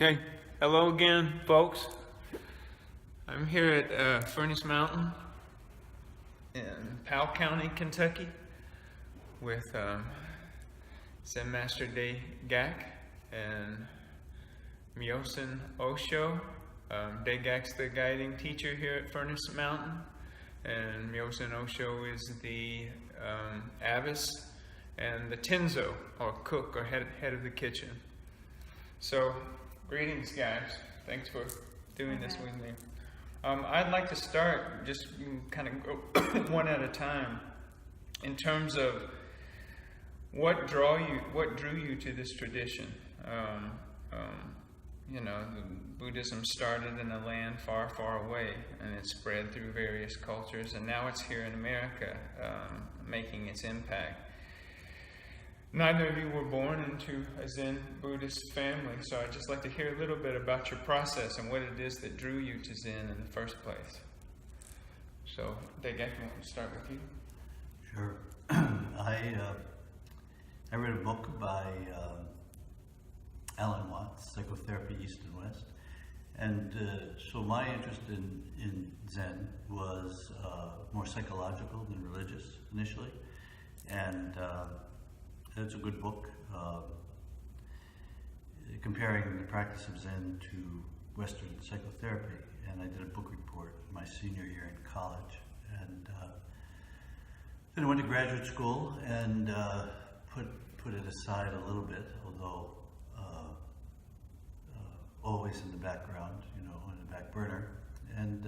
Okay, hello again, folks. I'm here at Furnace Mountain in Powell County, Kentucky, with Zen Master Day Gak and Myosin Osho. Day Gak's the guiding teacher here at Furnace Mountain, and Myosin Osho is the abbess and the tenzo, or cook, or head of the kitchen. So, greetings, guys. Thanks for doing this with me. I'd like to start, just kind of go one at a time, in terms of what drew you to this tradition. Buddhism started in a land far, far away, and it spread through various cultures, and now it's here in America, making its impact. Neither of you were born into a Zen Buddhist family, so I'd just like to hear a little bit about your process and what it is that drew you to Zen in the first place. So, Daegak, I want to start with you. Sure. I read a book by Alan Watts, Psychotherapy East and West, and so my interest in Zen was more psychological than religious initially, and it's a good book comparing the practice of Zen to Western psychotherapy, and I did a book report my senior year in college, and then I went to graduate school and put it aside a little bit, although always in the background, on the back burner, and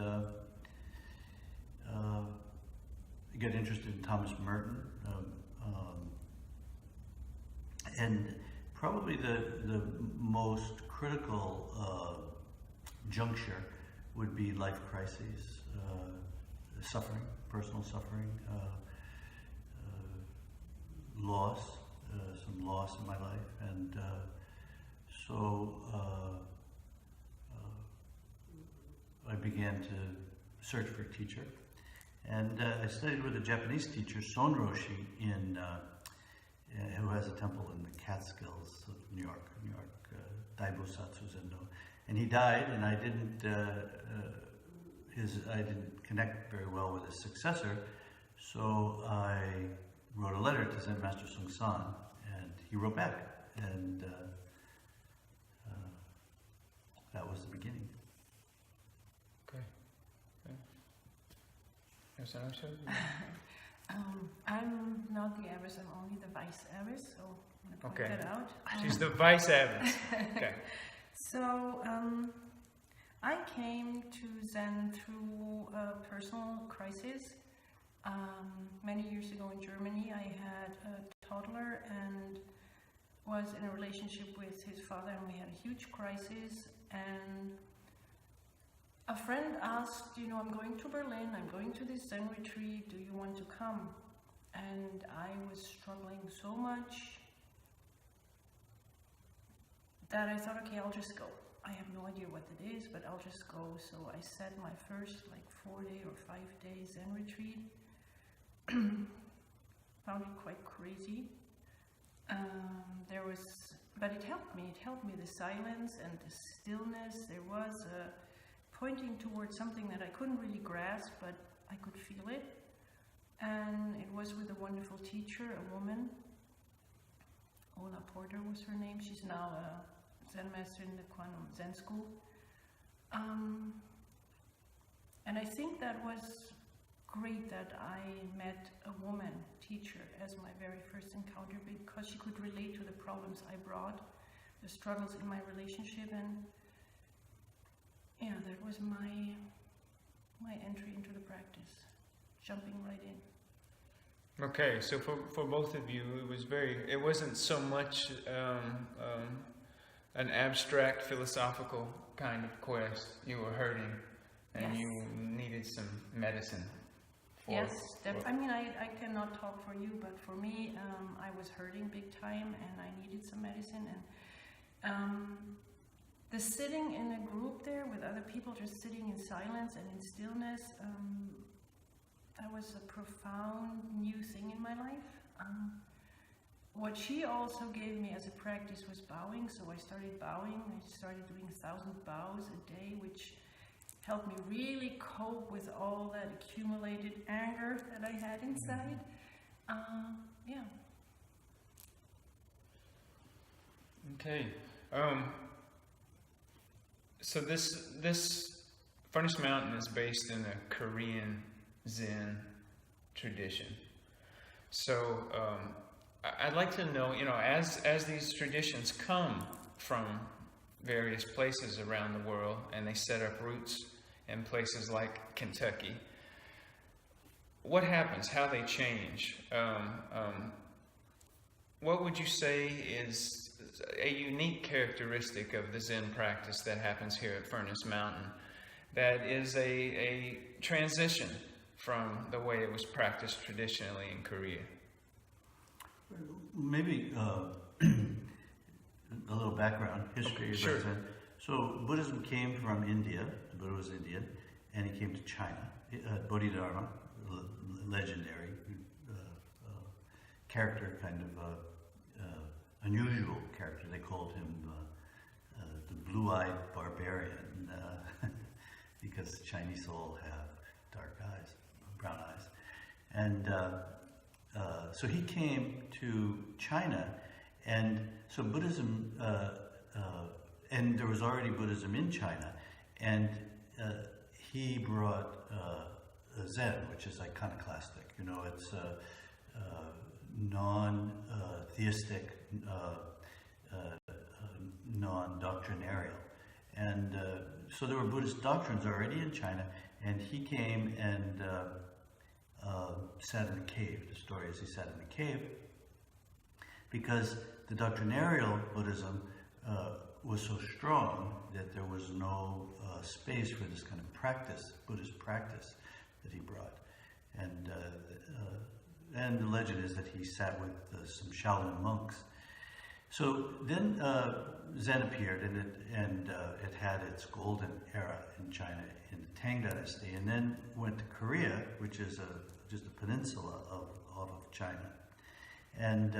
got interested in Thomas Merton. And probably the most critical juncture would be life crises, suffering, personal suffering, loss, some loss in my life, and so I began to search for a teacher, and I studied with a Japanese teacher, Son Roshi, who has a temple in the Catskills of New York, Daibosatsu Zendo, and he died, and I didn't connect very well with his successor, so I wrote a letter to Zen Master Seung San, and he wrote back, and that was the beginning. Okay. Yes, I'm sure. I'm not the abbess, I'm only the vice abbess, so I'm going to point that out. She's the vice abbess. Okay. So, I came to Zen through a personal crisis. Many years ago in Germany, I had a toddler and was in a relationship with his father, and we had a huge crisis, and a friend asked, I'm going to Berlin, I'm going to this Zen retreat, do you want to come? And I was struggling so much that I thought, okay, I'll just go. I have no idea what it is, but I'll just go. So I set my first 4-day or 5-day Zen retreat. Found it quite crazy. But it helped me. It helped me, the silence and the stillness. There was pointing towards something that I couldn't really grasp, but I could feel it. And it was with a wonderful teacher, a woman. Ola Porter was her name. She's now a Zen master in the Quantum Zen School. And I think that was great that I met a woman teacher as my very first encounter, because she could relate to the problems I brought, the struggles in my relationship, and yeah, that was my entry into the practice, jumping right in. Okay, so for both of you, it wasn't so much an abstract philosophical kind of quest. You were hurting, and Yes. you needed some medicine. Yes, I cannot talk for you, but for me, I was hurting big time, and I needed some medicine, and the sitting in a group there with other people, just sitting in silence and in stillness, that was a profound new thing in my life. what she also gave me as a practice was bowing. So I started bowing. I started doing 1,000 bows a day, which helped me really cope with all that accumulated anger that I had inside. Yeah. Okay. So this Furnace Mountain is based in a Korean Zen tradition. So I'd like to know, as these traditions come from various places around the world and they set up roots in places like Kentucky, what happens? How they change? What would you say is a unique characteristic of the Zen practice that happens here at Furnace Mountain that is a transition from the way it was practiced traditionally in Korea? Maybe a little background, history. Sure. Of Zen. So Buddhism came from India. The Buddha was Indian, and he came to China. Bodhidharma, legendary character, kind of unusual character. They called him the blue-eyed barbarian because Chinese all have dark eyes, brown eyes. And so he came to China, and so Buddhism, and there was already Buddhism in China, and he brought Zen, which is iconoclastic. It's non-theistic, non-doctrinarial. And so there were Buddhist doctrines already in China, and he came and sat in a cave. The story is he sat in a cave because the doctrinarial Buddhism was so strong that there was no space for this kind of practice, Buddhist practice that he brought. And the legend is that he sat with some Shaolin monks. So then Zen appeared, and it had its golden era in China in the Tang Dynasty, and then went to Korea, which is just a peninsula of China. And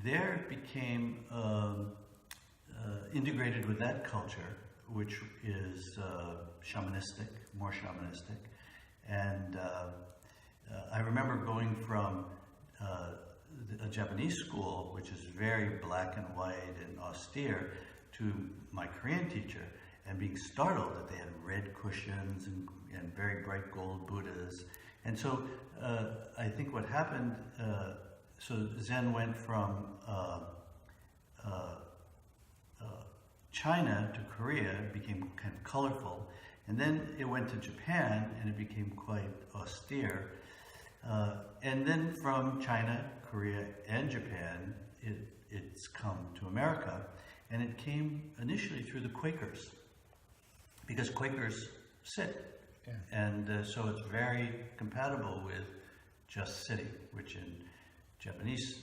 there it became integrated with that culture, which is shamanistic, more shamanistic. And I remember going from a Japanese school, which is very black and white and austere, to my Korean teacher, and being startled that they had red cushions and very bright gold Buddhas. And so I think what happened, so Zen went from China to Korea, it became kind of colorful, and then it went to Japan, and it became quite austere. And then from China, Korea, and Japan, it's come to America, and it came initially through the Quakers, because Quakers sit, Yeah. and so it's very compatible with just sitting, which in Japanese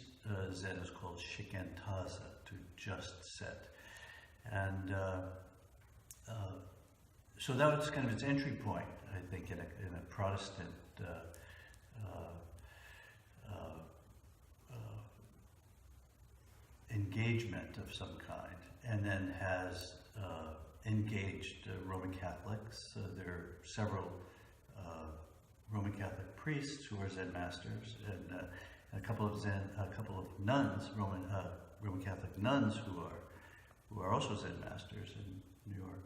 Zen is called shikantaza, to just sit. And so that was kind of its entry point, I think, in a Protestant engagement of some kind, and then has engaged Roman Catholics. There are several Roman Catholic priests who are Zen masters, and a couple of nuns, Roman Catholic nuns who are also Zen masters in New York.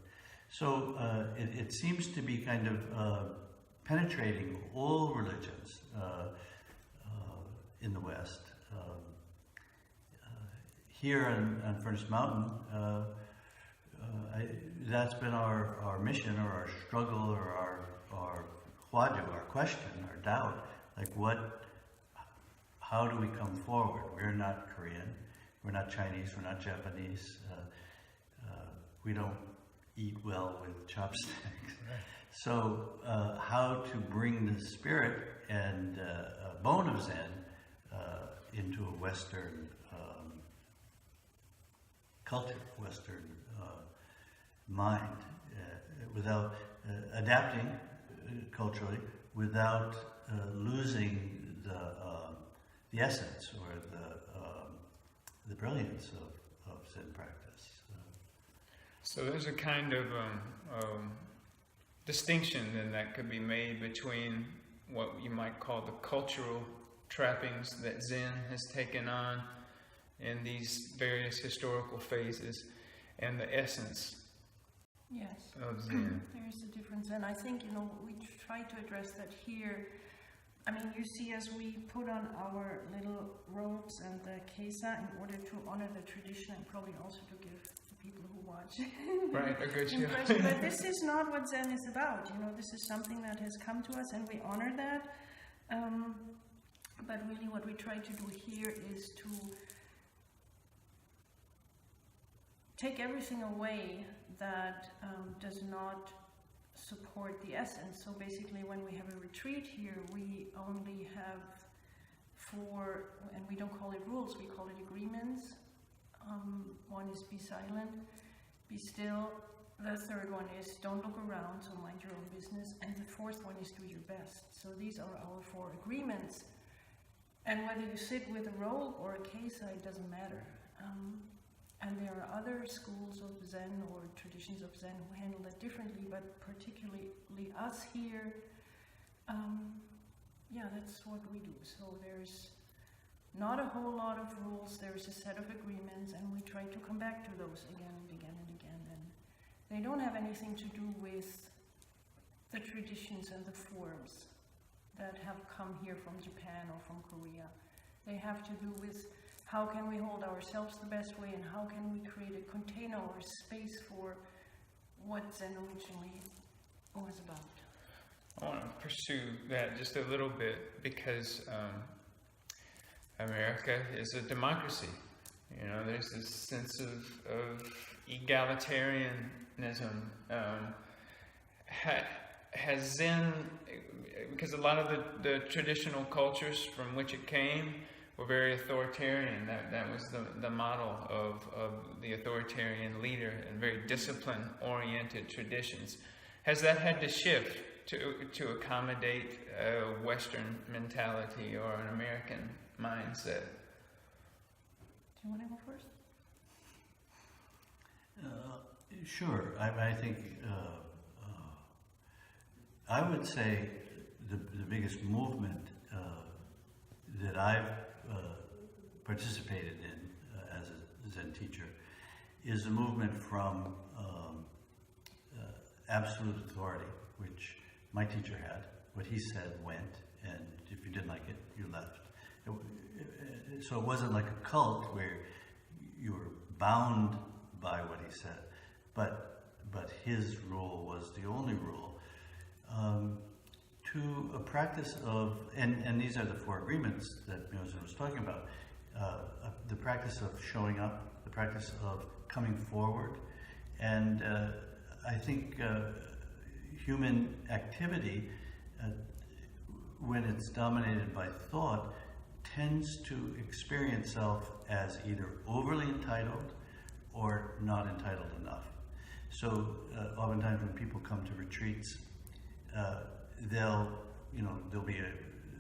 So it seems to be kind of penetrating all religions in the West. Here on Furnace Mountain, that's been our mission, or our struggle, or our hwaju, our question, our doubt. Like, how do we come forward? We're not Korean, we're not Chinese, we're not Japanese. We don't eat well with chopsticks. Right. So how to bring the spirit and bone of Zen into a Western culture, Western mind, without adapting culturally, without losing the essence, or the brilliance of Zen practice. So there's a kind of distinction then that could be made between what you might call the cultural trappings that Zen has taken on in these various historical phases and the essence Yes. of Zen. There is a difference, and I think, we try to address that here. I mean, you see, as we put on our little robes and the kesa in order to honor the tradition and probably also to give the people who watch Right, a good show. impression. But this is not what Zen is about. This is something that has come to us, and we honor that. But really, what we try to do here is to take everything away that does not support the essence. So basically, when we have a retreat here, we only have 4, and we don't call it rules, we call it agreements. One is be silent, be still. The third one is don't look around, so mind your own business. And the fourth one is do your best. So these are our 4 agreements. And whether you sit with a robe or a kesa, it doesn't matter. And there are other schools of Zen or traditions of Zen who handle that differently, but particularly us here, that's what we do. So there's not a whole lot of rules, there's a set of agreements, and we try to come back to those again and again and again. And they don't have anything to do with the traditions and the forms that have come here from Japan or from Korea. They have to do with how can we hold ourselves the best way, and how can we create a container or a space for what Zen originally was about. I want to pursue that just a little bit because America is a democracy. There's this sense of egalitarianism. Has Zen, because a lot of the traditional cultures from which it came were very authoritarian. That was the model of the authoritarian leader, and very discipline-oriented traditions. Has that had to shift to accommodate a Western mentality or an American mindset? Do you want to go first? Sure. I think I would say the biggest movement that I've participated in as a Zen teacher is a movement from absolute authority, which my teacher had. What he said went, and if you didn't like it, you left. So it wasn't like a cult where you were bound by what he said, but his rule was the only rule. To a practice of, and these are the 4 agreements that Myozen was talking about, the practice of showing up, the practice of coming forward, and I think human activity, when it's dominated by thought, tends to experience itself as either overly entitled or not entitled enough. So oftentimes when people come to retreats, they'll be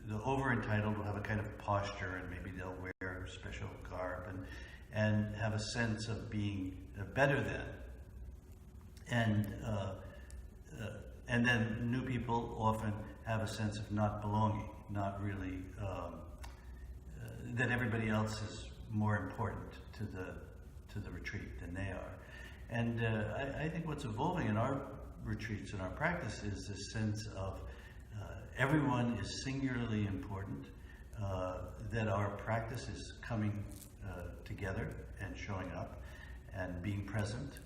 the over-entitled will have a kind of posture, and maybe they'll wear special garb and have a sense of being better than. And then new people often have a sense of not belonging, not really, that everybody else is more important to the retreat than they are. And I think what's evolving in our retreats and our practice is this sense of everyone is singularly important, that our practice is coming together and showing up and being present,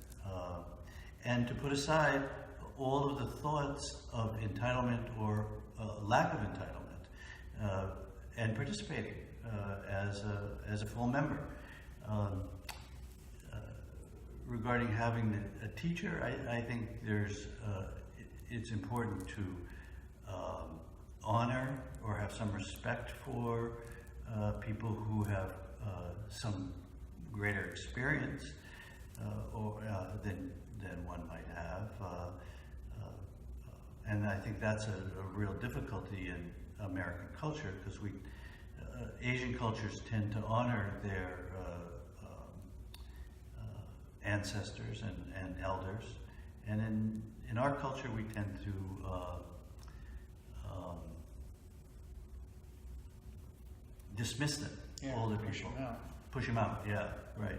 and to put aside all of the thoughts of entitlement or lack of entitlement, and participating as a full member. Regarding having a teacher, I think it's important to honor or have some respect for people who have some greater experience than one might have. And I think that's a real difficulty in American culture, because Asian cultures tend to honor their ancestors and elders. And in our culture, we tend to dismiss them, older people. Push them out, yeah, right.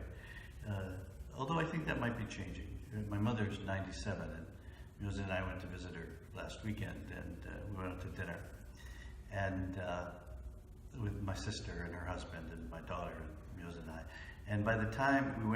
Although I think that might be changing. My mother's 97, and Muse and I went to visit her last weekend, and we went out to dinner. And with my sister and her husband and my daughter and Muse and I. And by the time we went